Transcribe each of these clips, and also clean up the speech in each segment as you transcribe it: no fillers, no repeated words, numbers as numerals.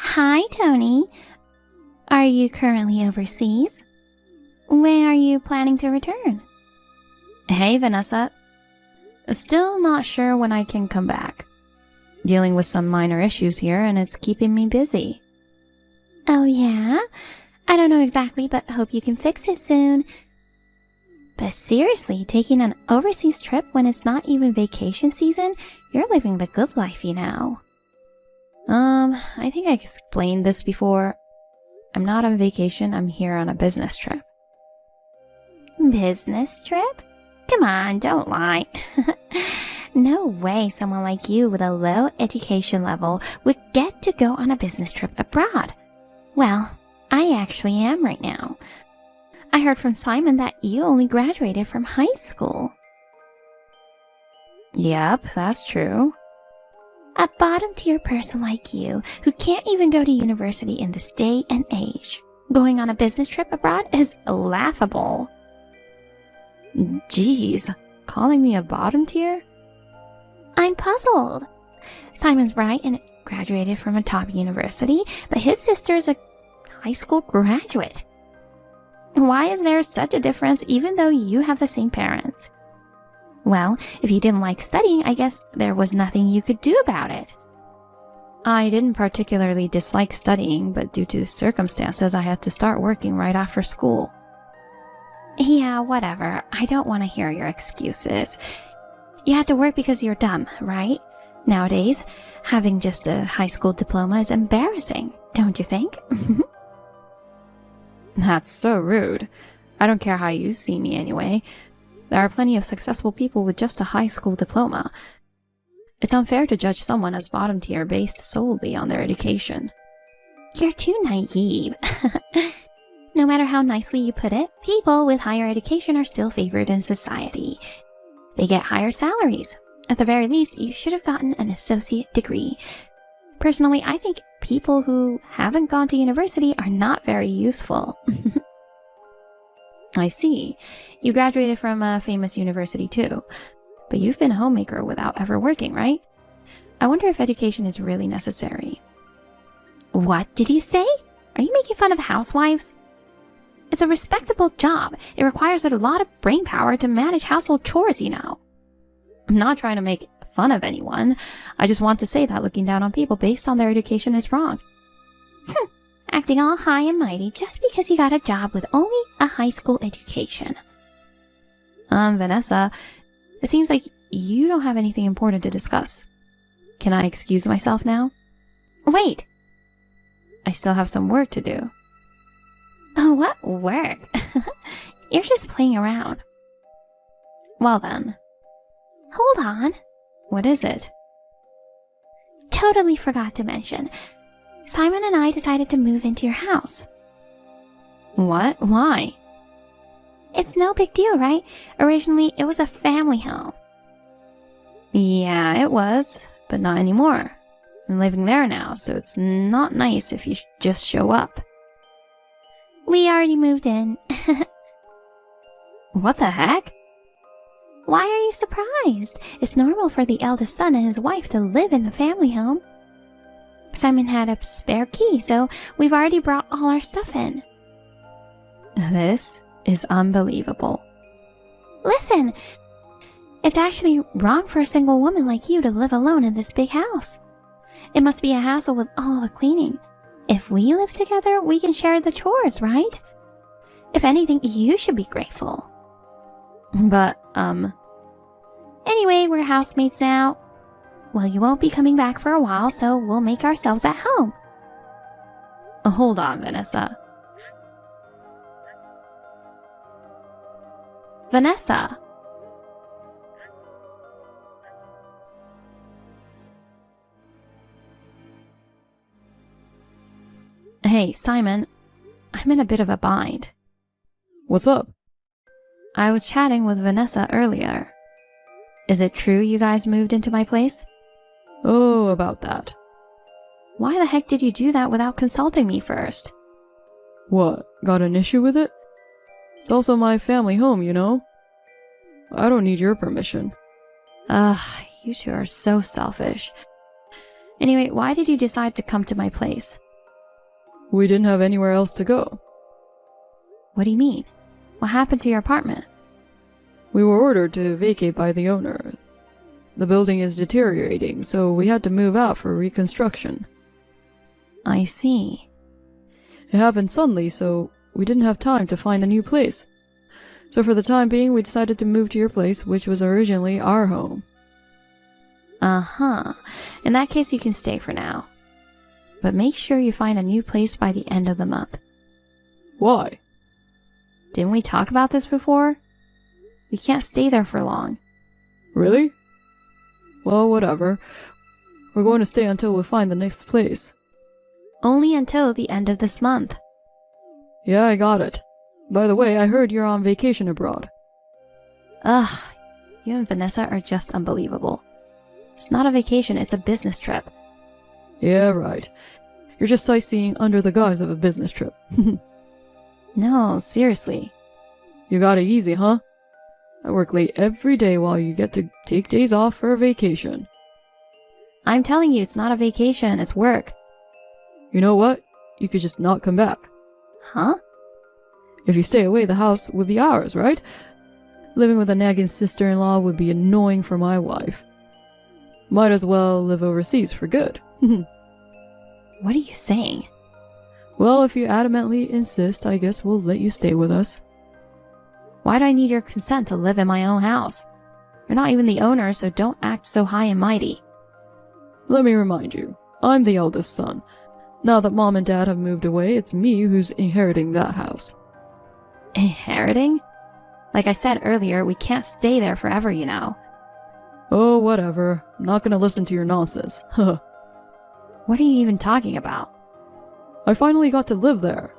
Hi, Tony. Are you currently overseas? When are you planning to return? Hey, Vanessa. Still not sure when I can come back. Dealing with some minor issues here, and it's keeping me busy. Oh, yeah? I don't know exactly, but hope you can fix it soon. But seriously, taking an overseas trip when it's not even vacation season, you're living the good life, you know. I think I explained this before. I'm not on vacation, I'm here on a business trip. Business trip? Come on, don't lie. No way someone like you with a low education level would get to go on a business trip abroad. Well, I actually am right now. I heard from Simon that you only graduated from high school. Yep, that's true. A bottom-tier person like you, who can't even go to university in this day and age, going on a business trip abroad is laughable. Jeez, calling me a bottom tier? I'm puzzled. Simon's bright and graduated from a top university, but his sister is a high school graduate. Why is there such a difference even though you have the same parents? Well, if you didn't like studying, I guess there was nothing you could do about it. I didn't particularly dislike studying, but due to circumstances, I had to start working right after school. Yeah, whatever. I don't want to hear your excuses. You had to work because you're dumb, right? Nowadays, having just a high school diploma is embarrassing, don't you think? That's so rude. I don't care how you see me anyway. There are plenty of successful people with just a high school diploma. It's unfair to judge someone as bottom tier based solely on their education. You're too naive. No matter how nicely you put it, people with higher education are still favored in society. They get higher salaries. At the very least, you should have gotten an associate degree. Personally, I think people who haven't gone to university are not very useful. I see. You graduated from a famous university too. But you've been a homemaker without ever working, right? I wonder if education is really necessary. What did you say? Are you making fun of housewives? It's a respectable job. It requires a lot of brain power to manage household chores, you know. I'm not trying to make fun of anyone. I just want to say that looking down on people based on their education is wrong. Acting all high and mighty just because you got a job with only a high school education. Vanessa, it seems like you don't have anything important to discuss. Can I excuse myself now? Wait! I still have some work to do. What work? You're just playing around. Well then. Hold on. What is it? Totally forgot to mention. Simon and I decided to move into your house. What? Why? It's no big deal, right? Originally, it was a family home. Yeah, it was, but not anymore. I'm living there now, so it's not nice if you just show up. We already moved in. What the heck? Why are you surprised? It's normal for the eldest son and his wife to live in the family home. Simon had a spare key, so we've already brought all our stuff in. This is unbelievable. Listen, it's actually wrong for a single woman like you to live alone in this big house. It must be a hassle with all the cleaning. If we live together, we can share the chores, right? If anything, you should be grateful. But, Anyway, we're housemates now. Well, you won't be coming back for a while, so we'll make ourselves at home. Hold on, Vanessa. Vanessa! Hey, Simon. I'm in a bit of a bind. What's up? I was chatting with Vanessa earlier. Is it true you guys moved into my place? Oh, about that. Why the heck did you do that without consulting me first? What, got an issue with it? It's also my family home, you know? I don't need your permission. You two are so selfish. Anyway, why did you decide to come to my place? We didn't have anywhere else to go. What do you mean? What happened to your apartment? We were ordered to vacate by the owner. The building is deteriorating, so we had to move out for reconstruction. I see. It happened suddenly, so we didn't have time to find a new place. So for the time being, we decided to move to your place, which was originally our home. Uh-huh. In that case, you can stay for now. But make sure you find a new place by the end of the month. Why? Didn't we talk about this before? We can't stay there for long. Really? Well, whatever. We're going to stay until we find the next place. Only until the end of this month. Yeah, I got it. By the way, I heard you're on vacation abroad. Ugh, you and Vanessa are just unbelievable. It's not a vacation, it's a business trip. Yeah, right. You're just sightseeing under the guise of a business trip. No, seriously. You got it easy, huh? I work late every day while you get to take days off for a vacation. I'm telling you, it's not a vacation, it's work. You know what? You could just not come back. Huh? If you stay away, the house would be ours, right? Living with a nagging sister-in-law would be annoying for my wife. Might as well live overseas for good. What are you saying? Well, if you adamantly insist, I guess we'll let you stay with us. Why do I need your consent to live in my own house? You're not even the owner, so don't act so high and mighty. Let me remind you, I'm the eldest son. Now that Mom and Dad have moved away, it's me who's inheriting that house. Inheriting? Like I said earlier, we can't stay there forever, you know. Oh, whatever. I'm not gonna listen to your nonsense. What are you even talking about? I finally got to live there.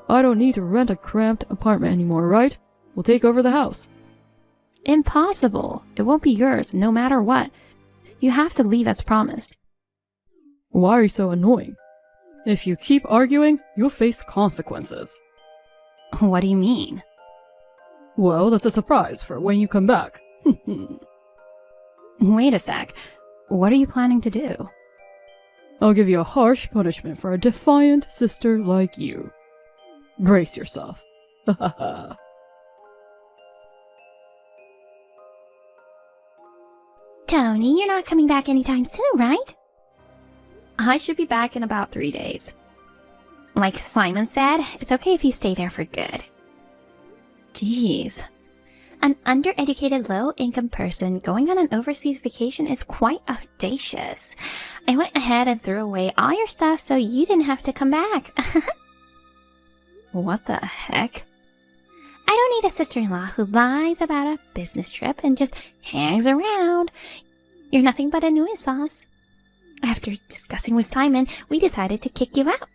I don't need to rent a cramped apartment anymore, right? We'll take over the house. Impossible. It won't be yours, no matter what. You have to leave as promised. Why are you so annoying? If you keep arguing, you'll face consequences. What do you mean? Well, that's a surprise for when you come back. Wait a sec. What are you planning to do? I'll give you a harsh punishment for a defiant sister like you. Brace yourself. Tony, you're not coming back anytime soon, right? I should be back in about 3 days. Like Simon said, it's okay if you stay there for good. Jeez. An undereducated, low-income person going on an overseas vacation is quite audacious. I went ahead and threw away all your stuff so you didn't have to come back. What the heck? I don't need a sister-in-law who lies about a business trip and just hangs around. You're nothing but a nuisance. After discussing with Simon, we decided to kick you out.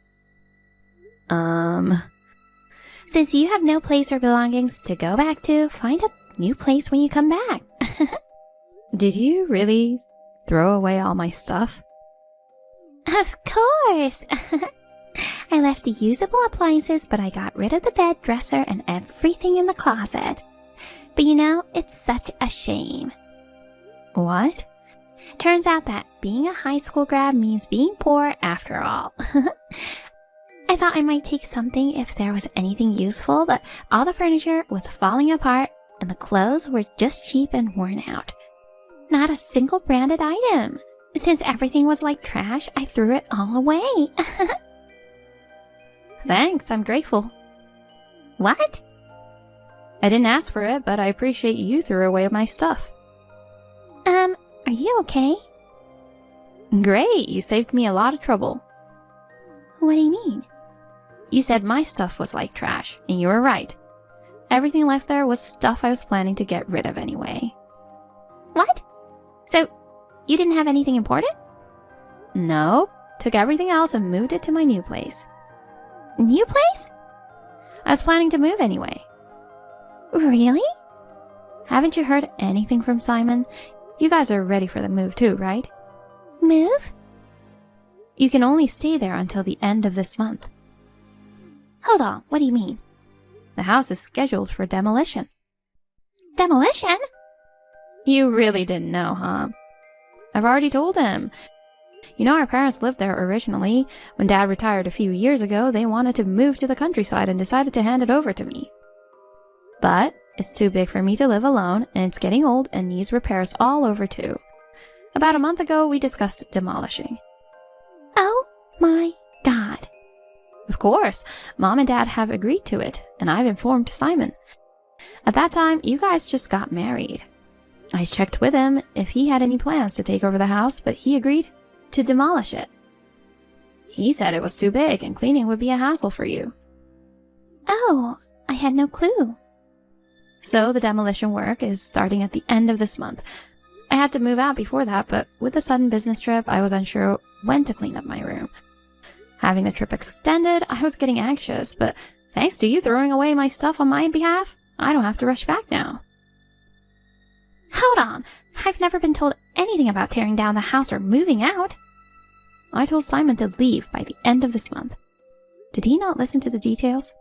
Since you have no place or belongings to go back to, find a new place when you come back. Did you really throw away all my stuff? Of course! I left the usable appliances, but I got rid of the bed, dresser, and everything in the closet. But you know, it's such a shame. What? Turns out that being a high school grad means being poor after all. I thought I might take something if there was anything useful, but all the furniture was falling apart and the clothes were just cheap and worn out. Not a single branded item. Since everything was like trash, I threw it all away. Thanks, I'm grateful. What? I didn't ask for it, but I appreciate you threw away my stuff. Are you okay? Great, you saved me a lot of trouble. What do you mean? You said my stuff was like trash, and you were right. Everything left there was stuff I was planning to get rid of anyway. What? So, you didn't have anything important? No, took everything else and moved it to my new place. New place? I was planning to move anyway. Really? Haven't you heard anything from Simon? You guys are ready for the move too, right? Move? You can only stay there until the end of this month. Hold on, what do you mean? The house is scheduled for demolition. Demolition? You really didn't know, huh? I've already told him. You know, our parents lived there originally. When Dad retired a few years ago, they wanted to move to the countryside and decided to hand it over to me. But it's too big for me to live alone, and it's getting old and needs repairs all over too. About a month ago, we discussed demolishing. Oh my God. Of course, Mom and Dad have agreed to it, and I've informed Simon. At that time, you guys just got married. I checked with him if he had any plans to take over the house, but he agreed to demolish it. He said it was too big and cleaning would be a hassle for you. Oh, I had no clue. So the demolition work is starting at the end of this month. I had to move out before that, but with the sudden business trip, I was unsure when to clean up my room. Having the trip extended, I was getting anxious, but thanks to you throwing away my stuff on my behalf, I don't have to rush back now. Hold on. I've never been told anything about tearing down the house or moving out. I told Simon to leave by the end of this month. Did he not listen to the details?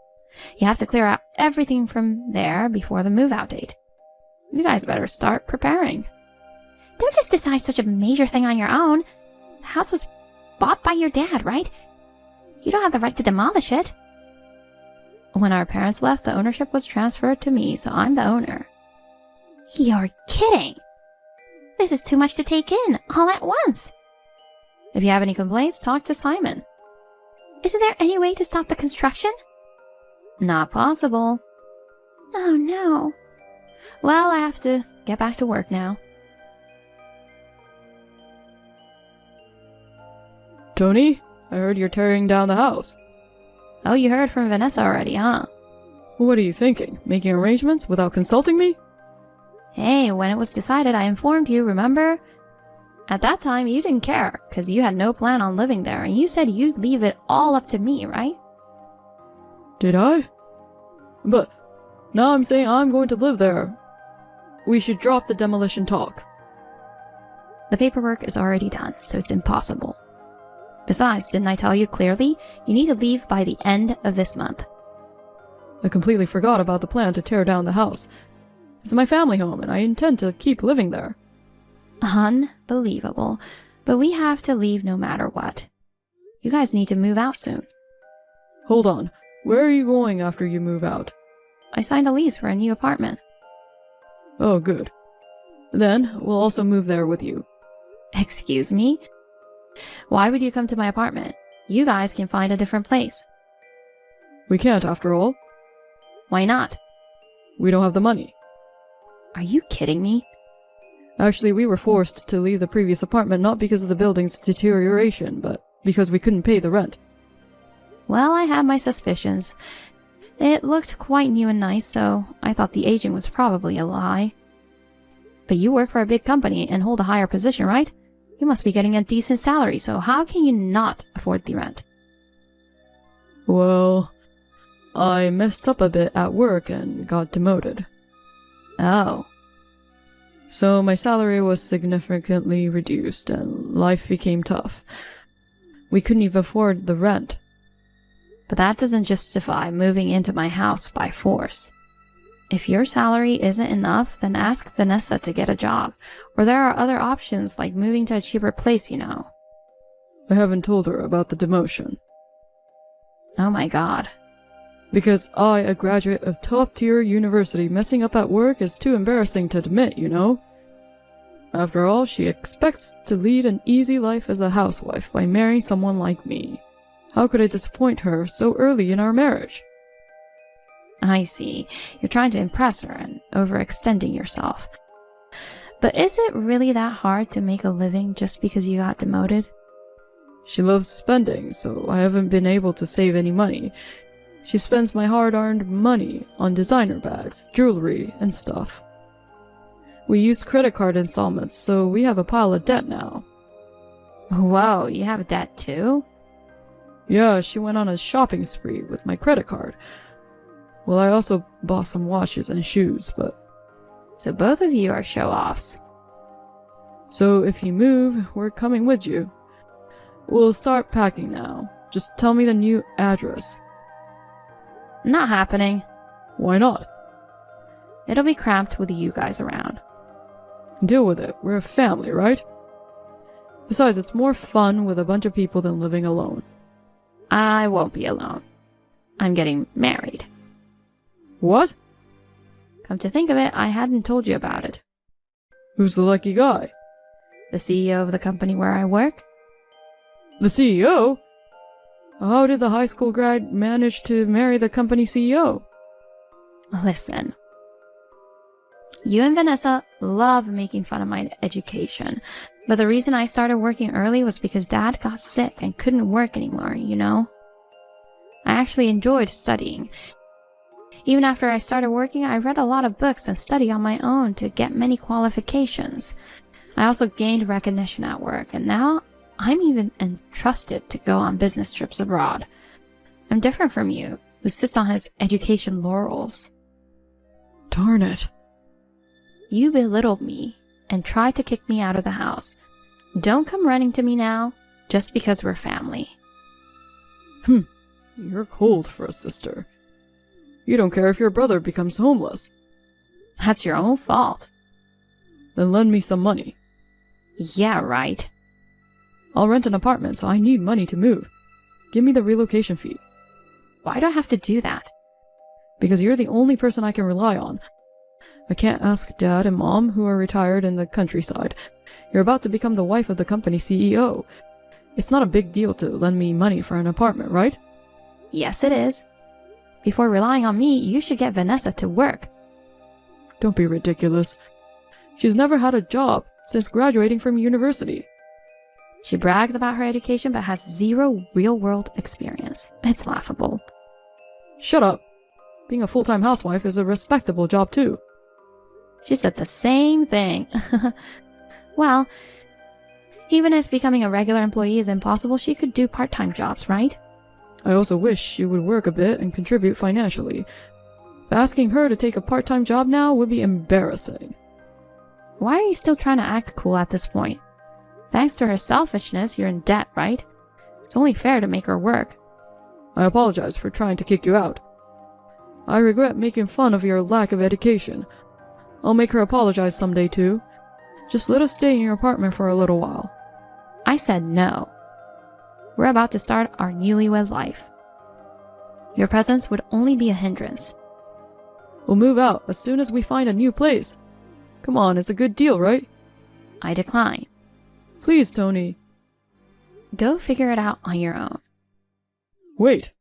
You have to clear out everything from there before the move-out date. You guys better start preparing. Don't just decide such a major thing on your own. The house was bought by your dad, right? You don't have the right to demolish it. When our parents left, the ownership was transferred to me, so I'm the owner. You're kidding. This is too much to take in, all at once. If you have any complaints, talk to Simon. Isn't there any way to stop the construction? Not possible. Oh no. Well, I have to get back to work now. Tony, I heard you're tearing down the house. Oh, you heard from Vanessa already, huh? What are you thinking? Making arrangements without consulting me? Hey, when it was decided, I informed you, remember? At that time, you didn't care, because you had no plan on living there, and you said you'd leave it all up to me, right? Did I? But now I'm saying I'm going to live there. We should drop the demolition talk. The paperwork is already done, so it's impossible. Besides, didn't I tell you clearly? You need to leave by the end of this month. I completely forgot about the plan to tear down the house. It's my family home, and I intend to keep living there. Unbelievable. But we have to leave no matter what. You guys need to move out soon. Hold on. Where are you going after you move out? I signed a lease for a new apartment. Oh, good. Then, we'll also move there with you. Excuse me? Why would you come to my apartment? You guys can find a different place. We can't, after all. Why not? We don't have the money. Are you kidding me? Actually, we were forced to leave the previous apartment not because of the building's deterioration, but because we couldn't pay the rent. Well, I had my suspicions. It looked quite new and nice, so I thought the aging was probably a lie. But you work for a big company and hold a higher position, right? You must be getting a decent salary, so how can you not afford the rent? Well, I messed up a bit at work and got demoted. Oh. So my salary was significantly reduced and life became tough. We couldn't even afford the rent. But that doesn't justify moving into my house by force. If your salary isn't enough, then ask Vanessa to get a job. Or there are other options like moving to a cheaper place, you know. I haven't told her about the demotion. Oh my god. Because I, a graduate of top-tier university, messing up at work is too embarrassing to admit, you know? After all, she expects to lead an easy life as a housewife by marrying someone like me. How could I disappoint her so early in our marriage? I see. You're trying to impress her and overextending yourself. But is it really that hard to make a living just because you got demoted? She loves spending, so I haven't been able to save any money. She spends my hard-earned money on designer bags, jewelry, and stuff. We used credit card installments, so we have a pile of debt now. Whoa, you have debt too? Yeah, she went on a shopping spree with my credit card. Well, I also bought some watches and shoes, but... So both of you are show-offs. So if you move, we're coming with you. We'll start packing now. Just tell me the new address. Not happening. Why not? It'll be cramped with you guys around. Deal with it. We're a family, right? Besides, it's more fun with a bunch of people than living alone. I won't be alone. I'm getting married. What? Come to think of it, I hadn't told you about it. Who's the lucky guy? The CEO of the company where I work? The CEO? How did the high school grad manage to marry the company CEO? Listen. You and Vanessa love making fun of my education, but the reason I started working early was because Dad got sick and couldn't work anymore, you know? I actually enjoyed studying. Even after I started working, I read a lot of books and studied on my own to get many qualifications. I also gained recognition at work, and now I'm even entrusted to go on business trips abroad. I'm different from you, who sits on his education laurels. Darn it. You belittled me and tried to kick me out of the house. Don't come running to me now, just because we're family. You're cold for a sister. You don't care if your brother becomes homeless. That's your own fault. Then lend me some money. Yeah, right. I'll rent an apartment, so I need money to move. Give me the relocation fee. Why do I have to do that? Because you're the only person I can rely on. I can't ask Dad and Mom, who are retired in the countryside. You're about to become the wife of the company CEO. It's not a big deal to lend me money for an apartment, right? Yes, it is. Before relying on me, you should get Vanessa to work. Don't be ridiculous. She's never had a job since graduating from university. She brags about her education but has zero real-world experience. It's laughable. Shut up. Being a full-time housewife is a respectable job too. She said the same thing. Well, even if becoming a regular employee is impossible, she could do part-time jobs, right? I also wish she would work a bit and contribute financially. But asking her to take a part-time job now would be embarrassing. Why are you still trying to act cool at this point? Thanks to her selfishness, you're in debt, right? It's only fair to make her work. I apologize for trying to kick you out. I regret making fun of your lack of education. I'll make her apologize someday too. Just let us stay in your apartment for a little while. I said no. We're about to start our newlywed life. Your presence would only be a hindrance. We'll move out as soon as we find a new place. Come on, it's a good deal, right? I decline. Please, Tony. Go figure it out on your own. Wait.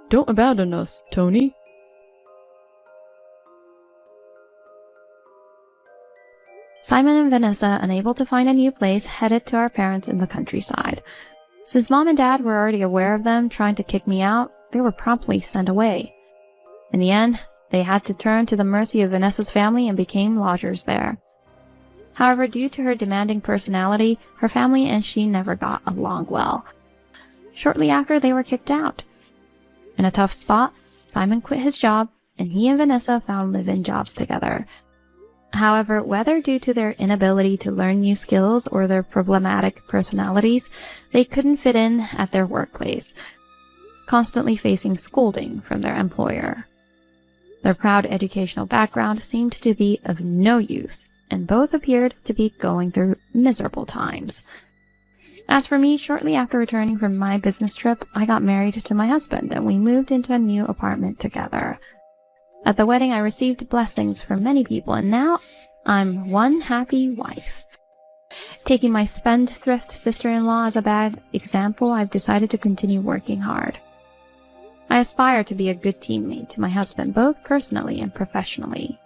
Don't abandon us, Tony. Simon and Vanessa, unable to find a new place, headed to our parents in the countryside. Since Mom and Dad were already aware of them trying to kick me out, they were promptly sent away. In the end, they had to turn to the mercy of Vanessa's family and became lodgers there. However, due to her demanding personality, her family and she never got along well. Shortly after, they were kicked out. In a tough spot, Simon quit his job, and he and Vanessa found live-in jobs together. However, whether due to their inability to learn new skills or their problematic personalities, they couldn't fit in at their workplace, constantly facing scolding from their employer. Their proud educational background seemed to be of no use, and both appeared to be going through miserable times. As for me, shortly after returning from my business trip, I got married to my husband, and we moved into a new apartment together. At the wedding, I received blessings from many people, and now I'm one happy wife. Taking my spendthrift sister-in-law as a bad example, I've decided to continue working hard. I aspire to be a good teammate to my husband, both personally and professionally.